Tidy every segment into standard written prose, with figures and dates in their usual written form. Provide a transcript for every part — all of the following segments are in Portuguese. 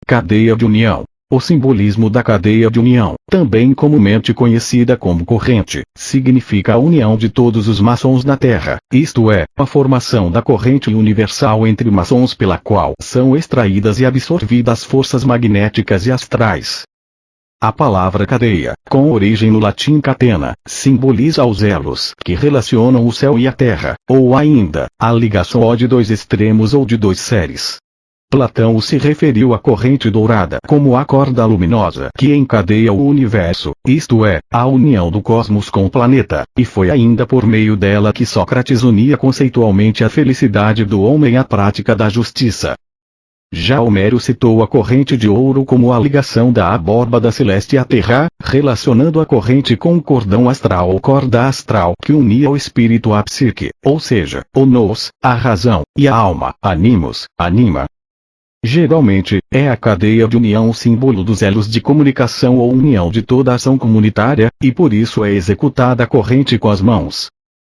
Cadeia de união. O simbolismo da cadeia de união, também comumente conhecida como corrente, significa a união de todos os maçons na Terra, isto é, a formação da corrente universal entre maçons pela qual são extraídas e absorvidas forças magnéticas e astrais. A palavra cadeia, com origem no latim catena, simboliza os elos que relacionam o céu e a terra, ou ainda, a ligação de dois extremos ou de dois seres. Platão se referiu à corrente dourada como a corda luminosa que encadeia o universo, isto é, a união do cosmos com o planeta, e foi ainda por meio dela que Sócrates unia conceitualmente a felicidade do homem à prática da justiça. Já Homero citou a corrente de ouro como a ligação da abóbada celeste à terra, relacionando a corrente com o cordão astral ou corda astral que unia o espírito à psique, ou seja, o nous, a razão, e a alma, animus, anima. Geralmente, é a cadeia de união o símbolo dos elos de comunicação ou união de toda ação comunitária, e por isso é executada a corrente com as mãos.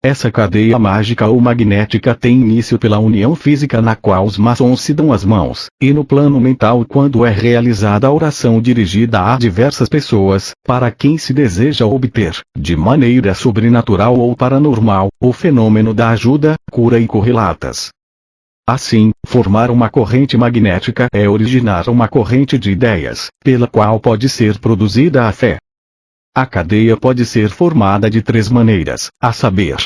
Essa cadeia mágica ou magnética tem início pela união física na qual os maçons se dão as mãos, e no plano mental quando é realizada a oração dirigida a diversas pessoas, para quem se deseja obter, de maneira sobrenatural ou paranormal, o fenômeno da ajuda, cura e correlatas. Assim, formar uma corrente magnética é originar uma corrente de ideias, pela qual pode ser produzida a fé. A cadeia pode ser formada de três maneiras, a saber,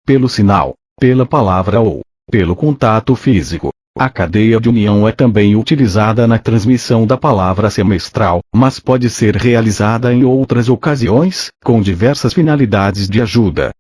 pelo sinal, pela palavra ou pelo contato físico. A cadeia de união é também utilizada na transmissão da palavra semestral, mas pode ser realizada em outras ocasiões, com diversas finalidades de ajuda.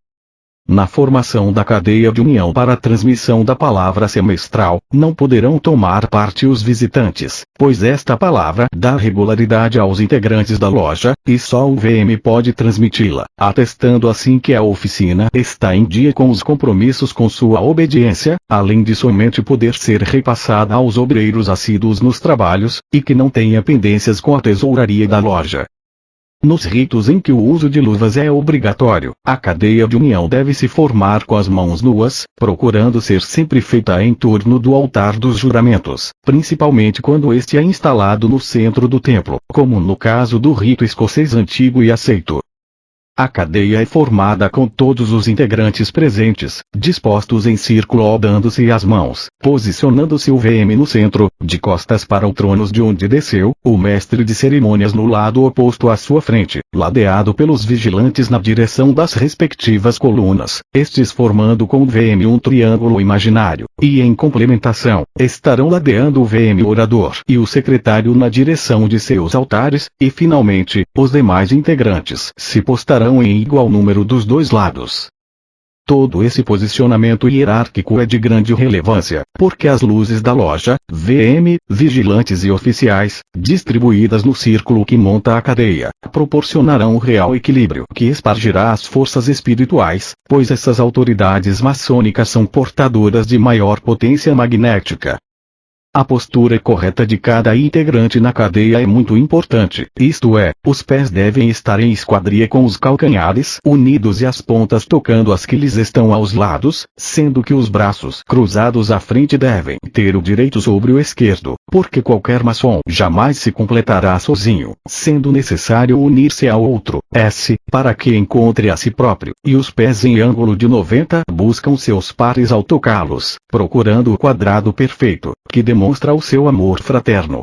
Na formação da cadeia de união para a transmissão da palavra semestral, não poderão tomar parte os visitantes, pois esta palavra dá regularidade aos integrantes da loja, e só o VM pode transmiti-la, atestando assim que a oficina está em dia com os compromissos com sua obediência, além de somente poder ser repassada aos obreiros assíduos nos trabalhos, e que não tenha pendências com a tesouraria da loja. Nos ritos em que o uso de luvas é obrigatório, a cadeia de união deve se formar com as mãos nuas, procurando ser sempre feita em torno do altar dos juramentos, principalmente quando este é instalado no centro do templo, como no caso do rito escocês antigo e aceito. A cadeia é formada com todos os integrantes presentes, dispostos em círculo dando-se as mãos, posicionando-se o VM no centro, de costas para o trono de onde desceu, o mestre de cerimônias no lado oposto à sua frente, ladeado pelos vigilantes na direção das respectivas colunas, estes formando com o VM um triângulo imaginário, e em complementação, estarão ladeando o VM orador e o secretário na direção de seus altares, e finalmente, os demais integrantes se postarão em igual número dos dois lados. Todo esse posicionamento hierárquico é de grande relevância, porque as luzes da loja, VM, vigilantes e oficiais, distribuídas no círculo que monta a cadeia, proporcionarão o real equilíbrio que espargirá as forças espirituais, pois essas autoridades maçônicas são portadoras de maior potência magnética. A postura correta de cada integrante na cadeia é muito importante, isto é, os pés devem estar em esquadria com os calcanhares unidos e as pontas tocando as que lhes estão aos lados, sendo que os braços cruzados à frente devem ter o direito sobre o esquerdo, porque qualquer maçom jamais se completará sozinho, sendo necessário unir-se a outro, para que encontre a si próprio, e os pés em ângulo de 90 buscam seus pares ao tocá-los, procurando o quadrado perfeito, que demonstra o seu amor fraterno.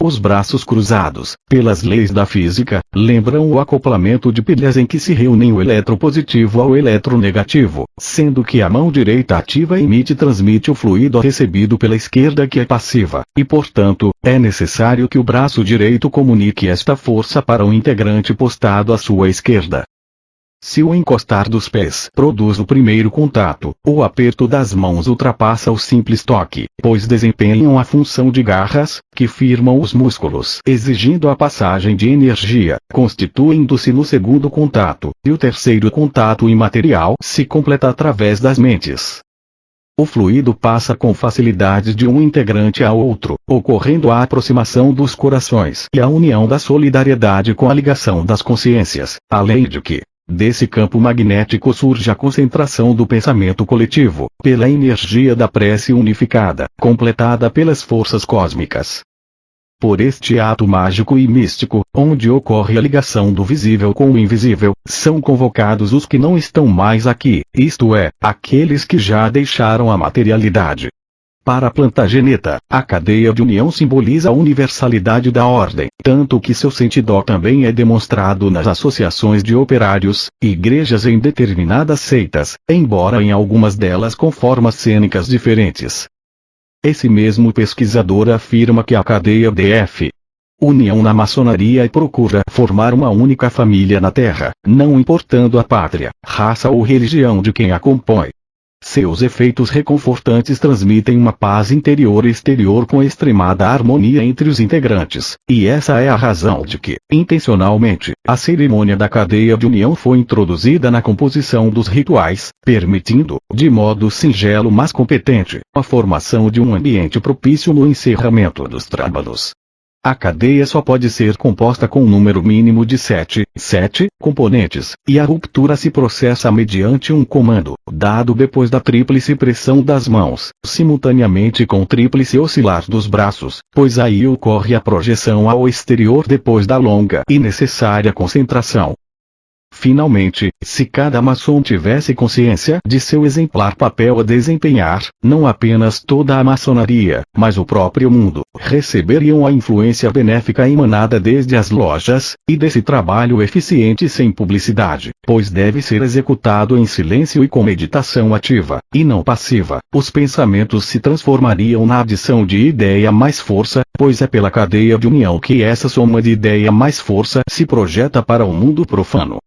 Os braços cruzados, pelas leis da física, lembram o acoplamento de pilhas em que se reúnem o eletropositivo ao eletronegativo, sendo que a mão direita ativa emite e transmite o fluido recebido pela esquerda que é passiva, e portanto, é necessário que o braço direito comunique esta força para o integrante postado à sua esquerda. Se o encostar dos pés produz o primeiro contato, o aperto das mãos ultrapassa o simples toque, pois desempenham a função de garras, que firmam os músculos, exigindo a passagem de energia, constituindo-se no segundo contato, e o terceiro contato imaterial se completa através das mentes. O fluido passa com facilidade de um integrante a outro, ocorrendo a aproximação dos corações e a união da solidariedade com a ligação das consciências, além de que, desse campo magnético surge a concentração do pensamento coletivo, pela energia da prece unificada, completada pelas forças cósmicas. Por este ato mágico e místico, onde ocorre a ligação do visível com o invisível, são convocados os que não estão mais aqui, isto é, aqueles que já deixaram a materialidade. Para Plantageneta, a cadeia de união simboliza a universalidade da ordem, tanto que seu sentido também é demonstrado nas associações de operários, igrejas em determinadas seitas, embora em algumas delas com formas cênicas diferentes. Esse mesmo pesquisador afirma que a cadeia DF, união na maçonaria, procura formar uma única família na Terra, não importando a pátria, raça ou religião de quem a compõe. Seus efeitos reconfortantes transmitem uma paz interior e exterior com extremada harmonia entre os integrantes, e essa é a razão de que, intencionalmente, a cerimônia da cadeia de união foi introduzida na composição dos rituais, permitindo, de modo singelo mas competente, a formação de um ambiente propício no encerramento dos trabalhos. A cadeia só pode ser composta com um número mínimo de 7 componentes, e a ruptura se processa mediante um comando, dado depois da tríplice pressão das mãos, simultaneamente com o tríplice oscilar dos braços, pois aí ocorre a projeção ao exterior depois da longa e necessária concentração. Finalmente, se cada maçom tivesse consciência de seu exemplar papel a desempenhar, não apenas toda a maçonaria, mas o próprio mundo, receberiam a influência benéfica emanada desde as lojas, e desse trabalho eficiente sem publicidade, pois deve ser executado em silêncio e com meditação ativa, e não passiva, os pensamentos se transformariam na adição de ideia mais força, pois é pela cadeia de união que essa soma de ideia mais força se projeta para o mundo profano.